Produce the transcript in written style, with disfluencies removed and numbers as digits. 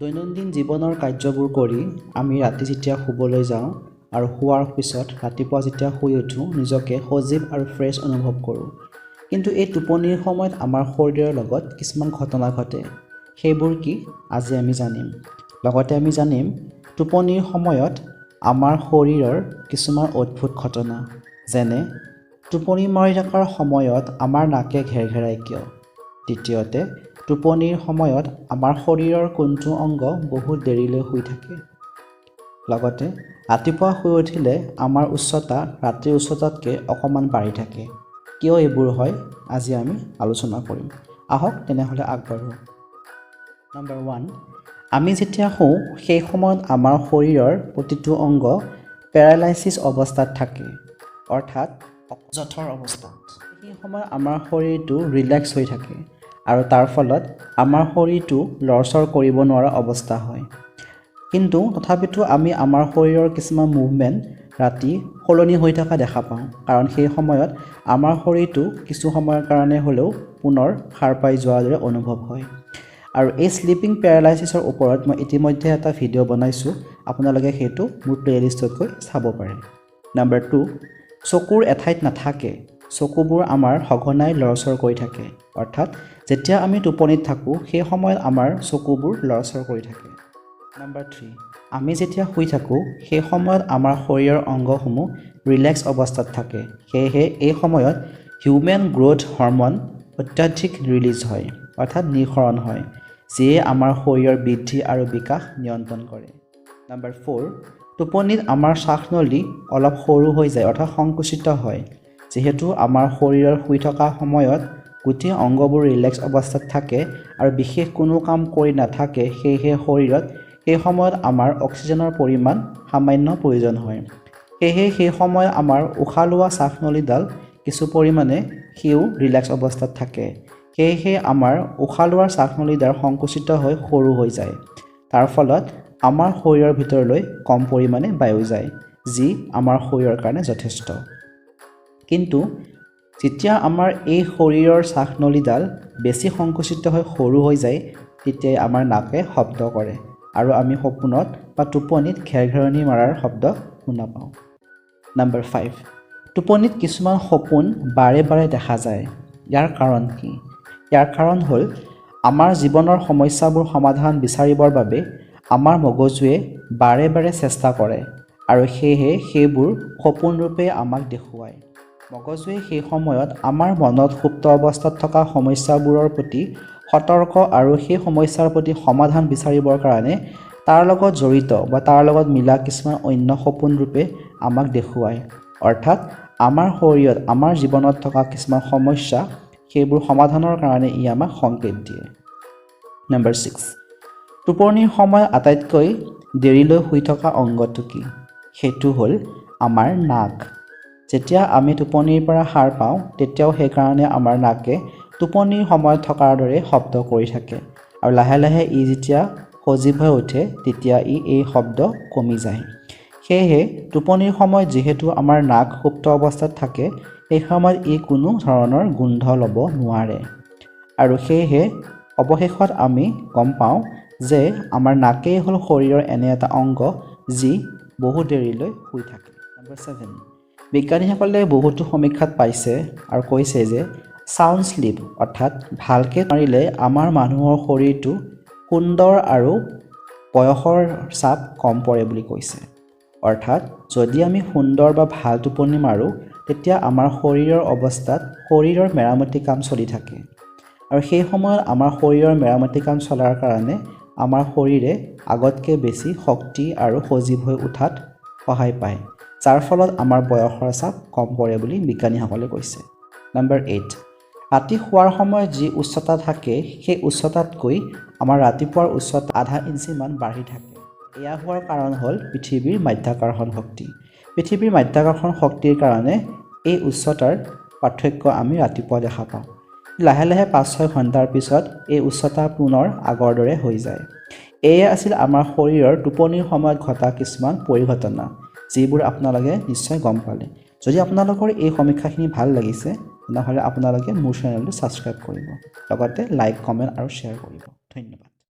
দৈনন্দিন জীৱনৰ কাৰ্যবোৰ কৰি আমি ৰাতি যেতিয়া শুবলৈ যাওঁ আৰু শুৱাৰ পিছত ৰাতিপুৱা যেতিয়া শুই উঠোঁ নিজকে সজীৱ আৰু ফ্ৰেছ অনুভৱ কৰোঁ। কিন্তু এই টোপনিৰ সময়ত আমাৰ শৰীৰৰ লগত কিছুমান ঘটনা ঘটে। সেইবোৰ কি আজি আমি জানিম। লগতে আমি জানিম টোপনিৰ সময়ত আমাৰ শৰীৰৰ কিছুমান অদ্ভুত ঘটনা, যেনে টোপনি মাৰি থকাৰ সময়ত আমাৰ নাকে ঘেৰঘেৰাই কিয়। দ্বিতীয়তে, টোপনিৰ সময়ত আমাৰ শৰীৰৰ কোনটো অংগ বহুত দেৰিলৈ শুই থাকে। লগতে ৰাতিপুৱা শুই উঠিলে আমাৰ উচ্চতা ৰাতিৰ উচ্চতাতকৈ অকণমান বাঢ়ি থাকে। কিয় এইবোৰ হয় আজি আমি আলোচনা কৰিম। আহক তেনেহ'লে আগবাঢ়োঁ। নম্বৰ 1, আমি যেতিয়া শুওঁ সেই সময়ত আমাৰ শৰীৰৰ প্ৰতিটো অংগ পেৰালাইচিছ অৱস্থাত থাকে, অৰ্থাৎ জঠৰ অৱস্থাত। সেই সময়ত আমাৰ শৰীৰটো ৰিলেক্স হৈ থাকে আৰু তাৰ ফলত আমাৰ শৰীৰটো লৰচৰ কৰিব নোৱাৰা অৱস্থা হয়। কিন্তু তথাপিতো আমি আমাৰ শৰীৰৰ কিছুমান মুভমেণ্ট ৰাতি সলনি হৈ থকা দেখা পাওঁ, কাৰণ সেই সময়ত আমাৰ শৰীৰটো কিছু সময়ৰ কাৰণে হ'লেও পুনৰ সাৰ পাই যোৱাৰ দৰে অনুভৱ হয়। আৰু এই স্লিপিং পেৰালাইচিছৰ ওপৰত মই ইতিমধ্যে এটা ভিডিঅ' বনাইছোঁ, আপোনালোকে সেইটো মোৰ প্লে'লিষ্টত গৈ চাব পাৰে। নম্বৰ 2, চকুৰ এঠাইত নাথাকে। চকুবোৰ আমাৰ সঘনাই লৰচৰ কৰি থাকে, অৰ্থাৎ যেতিয়া আমি টোপনিত থাকোঁ সেই সময়ত আমাৰ চকুবোৰ লৰচৰ কৰি থাকে। নম্বৰ 3, আমি যেতিয়া শুই থাকোঁ সেই সময়ত আমাৰ শৰীৰৰ অংগসমূহ ৰিলেক্স অৱস্থাত থাকে। সেয়েহে এই সময়ত হিউমেন গ্ৰ'থ হৰম'ন অত্যাধিক ৰিলিজ হয়, অৰ্থাৎ নিঃসৰণ হয়, যিয়ে আমাৰ শৰীৰৰ বৃদ্ধি আৰু বিকাশ নিয়ন্ত্ৰণ কৰে। নম্বৰ 4, টোপনিত আমাৰ শ্বাসনলী অলপ সৰু হৈ যায়, অৰ্থাৎ সংকুচিত হয়। যিহেতু আমাৰ শৰীৰৰ শুই থকা সময়ত গোটেই অংগবোৰ ৰিলেক্স অৱস্থাত থাকে আৰু বিশেষ কোনো কাম কৰি নাথাকে, সেয়েহে শৰীৰত সেই সময়ত আমাৰ অক্সিজেনৰ পৰিমাণ সামান্য প্ৰয়োজন হয়। সেয়েহে সেই সময়ত আমাৰ উশাহ লোৱা শ্বাসনলীডাল কিছু পৰিমাণে সিও ৰিলেক্স অৱস্থাত থাকে। সেয়েহে আমাৰ উশাহ লোৱাৰ শ্বাসনলীডাল সংকুচিত হৈ সৰু হৈ যায়। তাৰ ফলত আমাৰ শৰীৰৰ ভিতৰলৈ কম পৰিমাণে বায়ু যায়, যি আমাৰ শৰীৰৰ কাৰণে যথেষ্ট। কিন্তু যেতিয়া আমাৰ এই শৰীৰৰ শ্বাসনলীডাল বেছি সংকুচিত হৈ সৰু হৈ যায়, তেতিয়াই আমাৰ নাকে শব্দ কৰে আৰু আমি সপোনত বা টোপনিত ঘেৰঘেৰণি মাৰাৰ শব্দ শুনা পাওঁ। নম্বৰ 5, টোপনিত কিছুমান সপোন বাৰে বাৰে দেখা যায়। ইয়াৰ কাৰণ কি? ইয়াৰ কাৰণ হ'ল আমাৰ জীৱনৰ সমস্যাবোৰ সমাধান বিচাৰিবৰ বাবে আমাৰ মগজুৱে বাৰে বাৰে চেষ্টা কৰে আৰু সেয়েহে সেইবোৰ সপোনৰূপে আমাক দেখুৱায়। মগজুৱে সেই সময়ত আমাৰ মনত সুপ্ত অৱস্থাত থকা সমস্যাবোৰৰ প্ৰতি সতৰ্ক আৰু সেই সমস্যাৰ প্ৰতি সমাধান বিচাৰিবৰ কাৰণে তাৰ লগত জড়িত বা তাৰ লগত মিলা কিছুমান অন্য সপোনৰূপে আমাক দেখুৱায়। অৰ্থাৎ আমাৰ শৰীৰত আমাৰ জীৱনত থকা কিছুমান সমস্যা সেইবোৰ সমাধানৰ কাৰণে ই আমাক সংকেত দিয়ে। নম্বৰ 6, টোপনিৰ সময়ত আটাইতকৈ দেৰিলৈ শুই থকা অংগটো কি? সেইটো হ'ল আমাৰ নাক। যেতিয়া আমি টোপনিৰ পৰা সাৰ পাওঁ তেতিয়াও সেইকাৰণে আমাৰ নাকে টোপনিৰ সময়ত থকাৰ দৰে শব্দ কৰি থাকে আৰু লাহে লাহে ই যেতিয়া সজীৱ হৈ উঠে তেতিয়া ই এই শব্দ কমি যায়। সেয়েহে টোপনিৰ সময়ত যিহেতু আমাৰ নাক সুপ্ত অৱস্থাত থাকে, সেই সময়ত ই কোনো ধৰণৰ গোন্ধ ল'ব নোৱাৰে আৰু সেয়েহে অৱশেষত আমি গম পাওঁ যে আমাৰ নাকেই হ'ল শৰীৰৰ এনে এটা অংগ যি বহু দেৰিলৈ শুই থাকে। নম্বৰ 7, বিজ্ঞানীসকলে বহুতো সমীক্ষাত পাইছে আৰু কৈছে যে ছাউণ্ড স্লীপ, অৰ্থাৎ ভালকৈ মাৰিলে আমাৰ মানুহৰ শৰীৰটো সুন্দৰ আৰু বয়সৰ চাপ কম পৰে বুলি কৈছে। অৰ্থাৎ যদি আমি সুন্দৰ বা ভাল টোপনি মাৰোঁ তেতিয়া আমাৰ শৰীৰৰ অৱস্থাত শৰীৰৰ মেৰামতি কাম চলি থাকে আৰু সেই সময়ত আমাৰ শৰীৰৰ মেৰামতি কাম চলাৰ কাৰণে আমাৰ শৰীৰে আগতকৈ বেছি শক্তি আৰু সজীৱ হৈ উঠাত সহায় পায়, যাৰ ফলত আমাৰ বয়সৰ চাপ কম পৰে বুলি বিজ্ঞানীসকলে কৈছে। নম্বৰ 8, ৰাতি শোৱাৰ সময়ত যি উচ্চতা থাকে সেই উচ্চতাতকৈ আমাৰ ৰাতিপুৱাৰ উচ্চতা আধা ইঞ্চিমান বাঢ়ি থাকে। এয়া হোৱাৰ কাৰণ হ'ল পৃথিৱীৰ মাধ্যাকৰ্ষণ শক্তি। পৃথিৱীৰ মাধ্যাকৰ্ষণ শক্তিৰ কাৰণে এই উচ্চতাৰ পাৰ্থক্য আমি ৰাতিপুৱা দেখা পাওঁ। লাহে লাহে 5-6 ঘণ্টাৰ পিছত এই উচ্চতা পুনৰ আগৰ দৰে হৈ যায়। এয়ে আছিল আমাৰ শৰীৰৰ টোপনিৰ সময়ত ঘটা কিছুমান পৰিঘটনা, যিবোৰ আপোনালোকে নিশ্চয় গম পালে। যদি আপোনালোকৰ এই সমীক্ষাখিনি ভাল লাগিছে তেনেহ'লে আপোনালোকে মোৰ চেনেলটো ছাবস্ক্ৰাইব কৰিব, লগতে লাইক, কমেণ্ট আৰু শ্বেয়াৰ কৰিব। ধন্যবাদ।